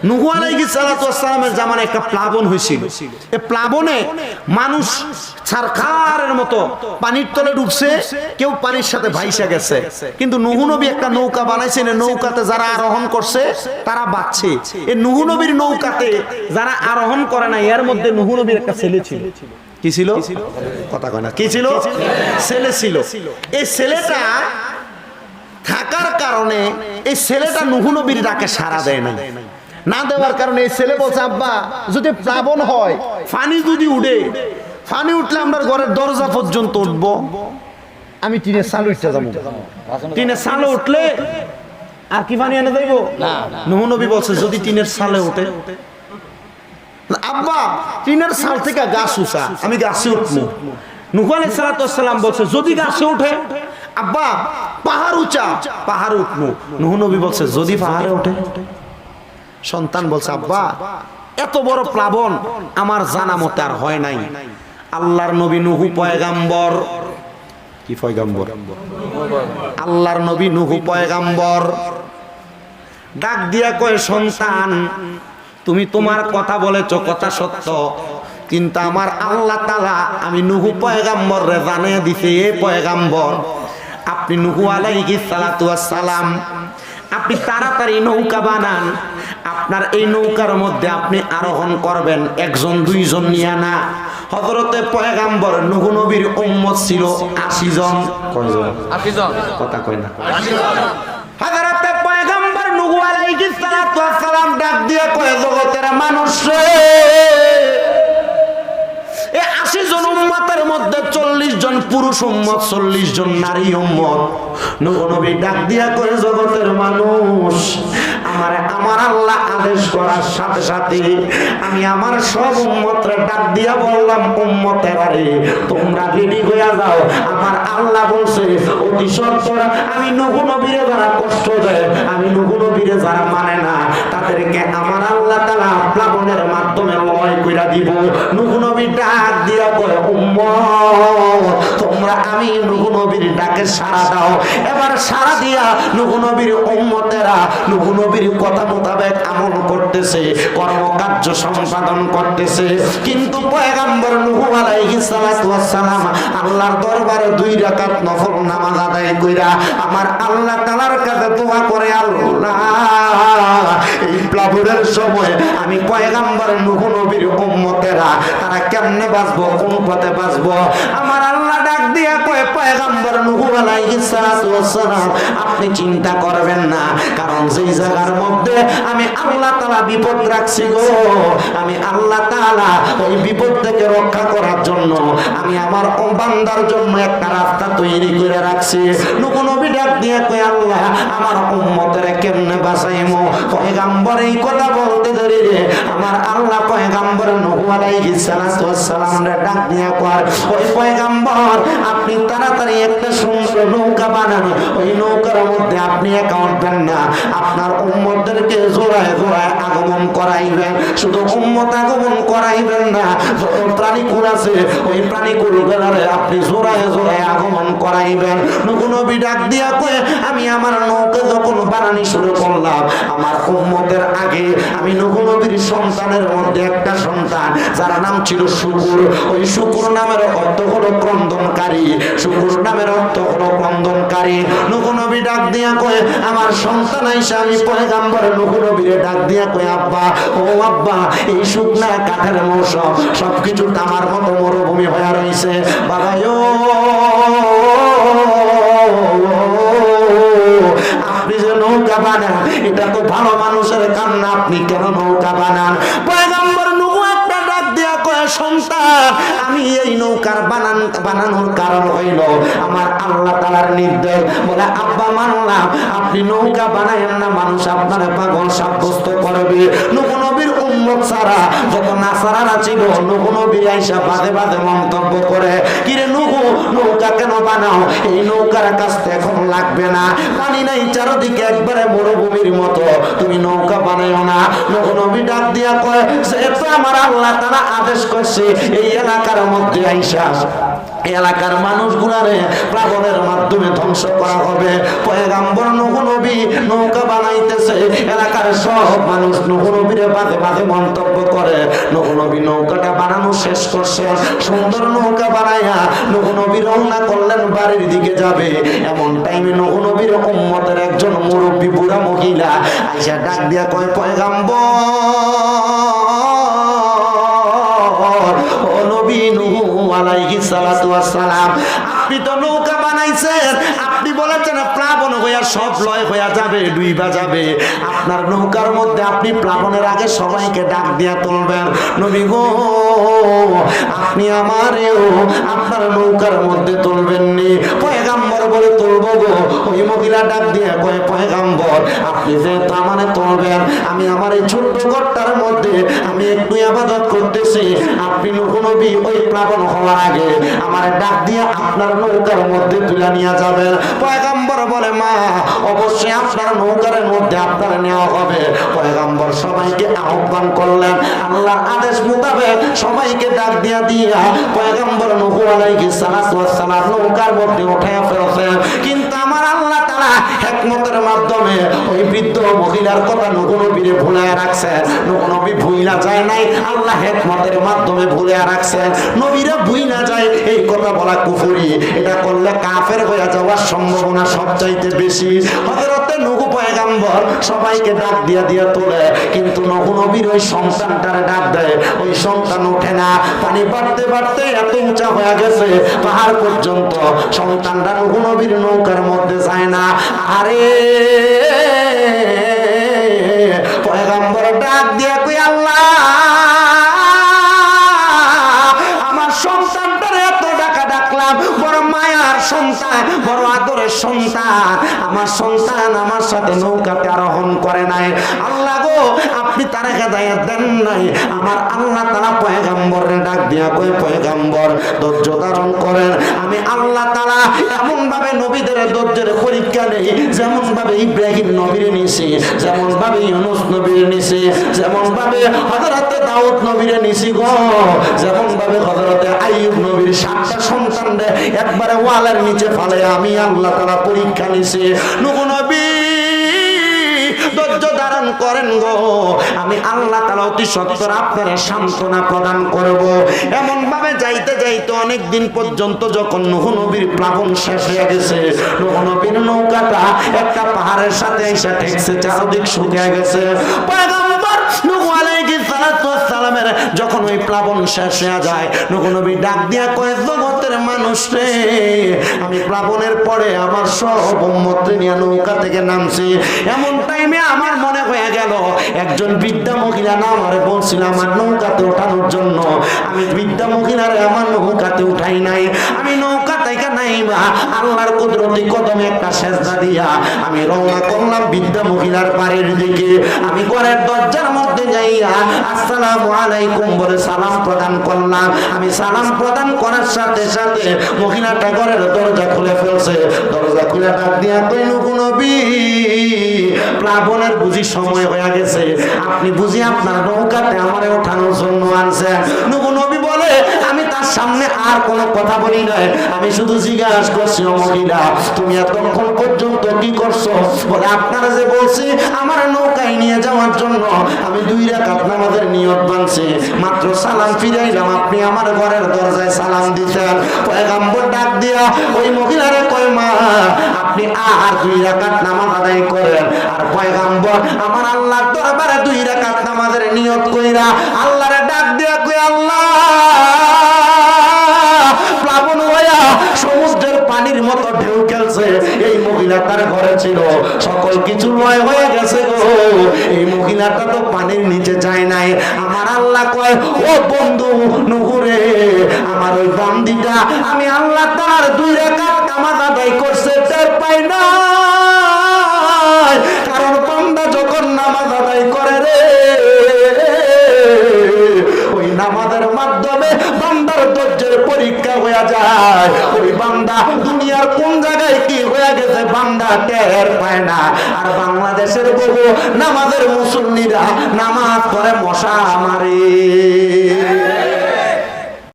নূহ আলাইহিস সালাতু ওয়াস সালামের জামানায় একটা প্লাবন হয়েছিল। এই প্লাবনে মানুষ ছারখারের মতো পানির তলে ডুবছে, কেউ পানির সাথে ভাইসা গেছে। কিন্তু নূহ নবী একটা নৌকা বানাইছেন, এই নৌকাতে যারা আরোহণ করছে তারা বাঁচছে। এই নূহ নবীর নৌকাতে যারা আরোহণ করে না, এর মধ্যে নূহ নবীর একটা ছেলে ছিল। কি ছিল? কথা কয় না। কি ছিল? ছেলে ছিল। এই ছেলেটা থাকার কারণে এই ছেলেটা নূহ নবীর ডাকে সাড়া দেয় না। না দেওয়ার কারণে এই ছেলে বলছে, আব্বা যদি প্লাবন হয়, পানি যদি উঠে, পানি উঠলে আমরা ঘরের দরজা পর্যন্ত উঠবো, আমি টিনের চাল উঠতে যাবো। টিনের চালে উঠলে আর কি পানি এনে দেবো? নূহ নবী বলছে যদি টিনের চালে উঠে, আব্বা টিনের চাল থেকে গাছ উঁচা, আমি গাছে উঠবো। নূহ আলাইহিস সালাতু ওয়াস সালাম বলছে যদি গাছে উঠে, আব্বা পাহাড় উঁচা, পাহাড়ে উঠবো। নূহ নবী বলছে যদি পাহাড়ে ওঠে। সন্তান বলছে, আব্বা এত বড় প্লাবন আমার জানা মতে আর হয় নাই। আল্লাহর নবী নূহ পয়গাম্বর। কি পয়গাম্বর? আল্লাহর নবী নূহ পয়গাম্বর ডাক দিয়া কয়, সন্তান তুমি তোমার কথা বলেছো, কথা সত্য, কিন্তু আমার আল্লাহ তাআলা আমি নূহ পয়গাম্বররে জানিয়ে দিছে, এ পয়গাম্বর আপনি নূহ আলাইহিস সালাতু ওয়াস সালাম আপনি তাড়াতাড়ি নৌকা বানান। আপনার এই নৌকার মধ্যে আপনি আরোহণ করবেন একজন দুইজন নিয়ে না। হযরতে পয়গাম্বর নূহ নবীর উম্মত ছিল ৮০ জন। কয়জন? ৮০ জন। কথা কয় না। ৮০ জন। হযরতে পয়গাম্বর নূহ আলাইহিস সালাতু ওয়াস সালাম ডাক দিয়ে কয়, জগতের মানুষ রে, এই ৮০ জন উম্মতের মধ্যে ৪০ জন পুরুষ উম্মত, ৪০ জন নারী উম্মত। নূহ নবী ডাক দিয়া কয়, জগতের মানুষ, আমার আল্লাহ আদেশ করার সাথে সাথে আমি আমার সব উম্মতরে ডাক দিয়া বললাম, উম্মতেরা রে তোমরা রেডি হইয়া যাও। আমার আল্লাহ বলছে অতি সত্বর আমি নূহ নবীরে যারা কষ্ট দেয়, আমি নূহ নবীরে যারা মানে না, তাদেরকে আমার আল্লাহ তাআলা প্লাবনের মাধ্যমে লয় কইরা দিব। নূহ নবী ডাক দিয়া কয়, উম্মত তোমরা আমি নূহ নবীর ডাকে সাড়া দাও। এবার সাড়া দিয়া নূহ নবীর উম্মতেরা নূহ নবীর কথা মোতাবেক আমল করতেছে, কর্মকার্য সম্পাদন করতেছে। কিন্তু পয়গাম্বর নূহ আলাইহিস সালাতু ওয়াস সালাম আল্লাহর দরবারে ২ রাকাত নফল নামাজ আদায় কইরা আমার আল্লাহ তাআলার কাছে দোয়া করে, আল্লাহ এই প্লাবনের সময় আমি পয়গাম্বর নূহ নবীর উম্মতেরা তারা কেমনে বাঁচবো, কোন পথে বাঁচবো? আমার আল্লাহ ডাক দিয়া কয়, পয়গাম্বর নূহ আলাইহিস সালাতু ওয়াস সালাম আপনি চিন্তা করবেন না, কারণ যেই জায়গার মধ্যে আমি আল্লাহ তাআলা বিপদ রাখছি গো, আমি আল্লাহ তাআলা ওই বিপদ থেকে রক্ষা করার জন্য আমি আমার বান্দার জন্য একটা রাস্তা তৈরি করে রাখছি। নূহ নবী ডাক দিয়ে কয়, আল্লাহ আমার উম্মতের কেমনে বাঁচাইমু? পয়গাম্বর এই কথা বলতে দেরি রে আমার আল্লাহ পয়গাম্বর নূহ আলাইহিস সালাতু ওয়াস সালাম ডাক দিয়ে কয়, ওই পয়গাম্বর আপনি তাড়াতাড়ি একটা সুন্দর নৌকা বানান। ওই নৌকার মধ্যে আপনি একা উঠবেন না, আপনার উম্মতদেরকে জোড়ায় জোড়ায় আগমন করাইবেন। শুধু উম্মত আগমন করাইবেন না, যত প্রাণীকুল আছে ওই প্রাণীকুলগুলোরে আপনি জোড়ায় জোড়ায় আগমন করাইবেন। নূহ নবী ডাক দিয়া কয়, আমি আমার নৌকা যখন বানানি শুরু করলাম, আমার উম্মতের আগে আমি নূহ নবীর সন্তানের মধ্যে একটা সন্তান যার নাম ছিল শুকুর। ওই শুকুর নামের অর্থ হলো ক্রন্দনকারী, শুকুর নামের অর্থ হলো ক্রন্দনকারী। নূহ নবী ডাক দিয়া কয়, আমার সন্তান আইসা আমি পয়গাম্বর নূহ নবীরে ডাক দিয়া কয়, আব্বা ও আব্বা এই শুকনা কাঠের মৌসুম সবকিছু আমার মতো মরুভূমি হয়ে রয়েছে, বাবা ও আপনি যে নৌকা বানান এটা তো ভালো মানুষের কান্না, আপনি কেন নৌকা বানান? পয়গাম্বর নূহ একটা ডাক দিয়া কয়, সন্তান আমি এই নৌকার বানানোর কারণ হইল আমার আল্লাহ তাআলার নির্দেশ। বলে, আব্বা মানলাম আপনি নৌকা বানায়েন না, মানুষ আপনার পাগল সাব্যস্ত করবে। নূহ নবীর উম্মত ছাড়া যত নাসারারা ছিল নূহ নবী আইসা বাদে বাদে মন্তব্য করে, কিরে নূহ নৌকা কেন বানাও? এই নৌকার কাজটা এখন লাগবে না, পানি নাই চারদিকে একবারে মরুভূমির মতো, তুমি নৌকা বানাইও না। নূহ নবী ডাক দিয়া কয়, যেহেতু আমার আল্লাহ তাআলা আদেশ করছে এই এলাকার মধ্যে আইসা এলাকার মানুষগুলারে প্লাবনের মাধ্যমে ধ্বংস করা হবে। পয়গাম্বর নূহ নবী নৌকা বানাইতেছে, এলাকার সব মানুষ নূহ নবীর বাদে বাদে মন্তব্য করে। নূহ নবী নৌকাটা বানানো শেষ করছে, সুন্দর নৌকা বানাইয়া নূহ নবী রওনা করলেন বাড়ির দিকে যাবে। এমন টাইমে নূহ নবীর উম্মতের একজন মুরব্বী বুড়া মহিলা আইসা ডাক দিয়া কয়, পয়গাম্বর ও নবী নূহ আলাইহিস সালাতু ওয়াস সালাম, আপনি তো নৌকা বানাইছেন, আপনি বলেছেন প্লাবন হইয়া সব লয় হইয়া যাবে, ডুইবা যাবে। আপনার নৌকার মধ্যে আপনি প্লাবনের আগে সবাইকে ডাক দিয়া তুলবেন। নবী গো, আপনি আমারেও আপনার নৌকার মধ্যে তুলবেন নি? পয়গাম্বর বলে তুলবো গো। ওই মহিলা ডাক দিয়া কয়, পয়গাম্বর আপনি যে আমারে তুলবেন, আমি আমার এই ছোট্ট ঘরটার মধ্যে আমি একটু ইবাদত করতেছি, আপনি নূহ নবী ওই প্লাবন হওয়ার আগে আমার ডাক দিয়ে আপনার নৌকার মধ্যে তুলে নিয়ে যাবেন। পয়গাম্বর বলে, মা অবশ্যই আপনার নৌকার মধ্যে আপনার নেওয়া হবে। পয়গাম্বর সবাইকে আহ্বান করলেন, আল্লাহর আদেশ মোতাবেক সবাইকে ডাক দিয়া দিয়া পয়গাম্বর নূহ আলাইহিস সালাতু ওয়াস সালাম নৌকার মধ্যে উঠায়া ফেলছেন। কিন্তু আমার আল্লাহ তাআলা হিকমতের মাধ্যমে ওই বৃদ্ধ মহিলার কথা নূহ নবীরে ভুলায়া রাখছেন। নূহ নবী ভুইলা যায় নাই, আল্লাহ হিকমতের মাধ্যমে ভুলায়া রাখছেন। নবীরা ভুইলা যায় এই কথা বলা কুফরি, এটা করলে কাফের হয়ে যাওয়ার সম্ভাবনা সবচাইতে বেশি। হযরতে নূহ পয়গাম্বর সবাইকে ডাক দিয়া দিয়া তোলে, কিন্তু নূহ নবীর ওই সন্তানটারে ডাক দেয়, ওই সন্তান ওঠে না। পানি বাড়তে বাড়তে এত উঁচা হয়ে গেছে পাহাড় পর্যন্ত, সন্তানটা নূহ নবীর নৌকার মধ্যে যায় না। আরে পয়গাম্বর ডাক দিয়া কই, আল্লাহ আমার সন্তানটারে এত ডাকা ডাকলাম, বড় মায়ার সন্তান, বড় আদরের সন্তান, আমার সন্তান আমার সাথে নৌকাতে আরোহণ করে নাই। আল্লাহ গো, আপনি তারে হেদায়েত দেন নাই। আমার আল্লাহ তাআলা পয়গাম্বরে ডাক দিয়া কই, পয়গাম্বর ধৈর্য ধারণ করেন, আমি আল্লাহ তাআলা এমন ভাবে নবীদের ধৈর্যের পরীক্ষা নেই, যেমন ভাবে ইব্রাহিম নবীর নিছি, যেমন ভাবে ইউনূস নবীর নিছি, যেমন ভাবে হযরত দাউদ নবীর নিছি গো, যেমন ভাবে হযরত আইয়ুব নবীর 7টা সন্তানরে একবারে ওয়ালের নিচে ফেলে আমি আল্লাহ তাআলা পরীক্ষা নিছি। নূহ নবী ধৈর্য ধারণ করেন গো, আমি আল্লাহ তাআলা অতি সত্বর আপনারে সান্ত্বনা প্রদান করব। এমন ভাবে যাইতে যাইতে অনেক দিন পর্যন্ত যখন নূহ নবীর প্লাবন শেষ হয়ে গেছে, নূহ নবীর নৌকাটা একটা পাহাড়ের সাথে এসে ঠেকছে, চারদিক শুকিয়ে গেছে। পয়গম্বর নূহ আলাইহিস সালাতু ওয়াস সালামের যখন ওই প্লাবন শেষ হয়ে যায়, নূহ নবী ডাক দিয়া কয়, জগতের মানুষ রে, আমি প্লাবনের পরে আমার সব উম্মত নিয়ে নৌকা থেকে নামছি। এমন টাইমে আমার মনে হয়ে গেল একজন বৃদ্ধা মহিলা না আমারে বলছিল আমার নৌকাতে ওঠানোর জন্য, আমি বৃদ্ধা মহিলারে আমার নৌকাতে উঠাই নাই। আমি নৌকা থেকে নাইবা আল্লাহর কুদরতি কদমে একটা সেজদা দিয়া আমি রওনা করলাম বৃদ্ধা মহিলার বাড়ির দিকে। আমি ঘরের দরজার মধ্যে যাইয়া আসসালামু আলাইকুম বলে সালাম প্রদান করলাম। আমি সালাম প্রদান করার সাথে সাথে মহিলাটা ঘরের দরজা খুলে ফেলছে। দরজা খুলে ডাক দিয়া কই, নূহ নবী প্লাবনের বুঝি সময় হয়ে গেছে, আপনি বুঝি আপনার নৌকাতে আমারে ওঠানোর জন্য আনছেন? নূহ নবী বলে, আমি তার সামনে আর কোনো কথা বলি নাই, আমি শুধু জিজ্ঞাসা করছি, ও মহিলা তুমি এতক্ষণ পর্যন্ত কি করছো? বলে, আপনারা যে বলছি আমার নৌকায় নিয়ে যাওয়ার জন্য আমি 2 রাকাত নামাজের নিয়ত বানছি, মাত্র সালাম ফিরাইলাম, আপনি আমার ঘরের দরজায় সালাম দিতেন। পয়গম্বর ডাক দিয়া ওই মহিলারে কয়, মা আপনি আর 2 রাকাত নামাজ আদায় করেন। আর পয়গম্বর আমার আল্লাহর দরবারে 2 রাকাত নামাজের নিয়ত কইরা আল্লাহরে ডাক দিয়া কই, আল্লাহ প্লাবন হইয়া সমুদ্রের পানির মতো ঢেউ খেলছে, এই মহিলাটার ঘরে ছিল, সকল কিছু লয় হয়ে গেছে গো, এই মহিলাটা তো পানির নিচে যায় নাই। আমার আল্লাহ কয়, ও বন্ধু নূহ রে, আমার ওই বান্দিটা আমি আল্লাহ তার 2 রাকাত নামাজ আদায় করছে টের পাই না, কারণ বান্দা যখন নামাজ আদায় করে রে, ওই নামাজের মাধ্যমে বান্দার ধৈর্যের পরীক্ষা হয়ে যায়। ওই বান্দা দুনিয়ার কোন জায়গায় কি হয়ে গেছে বান্দা টের পায় না। আর বাংলাদেশের বহু নামাজের মুসল্লিরা নামাজ পড়ে মশা মারে।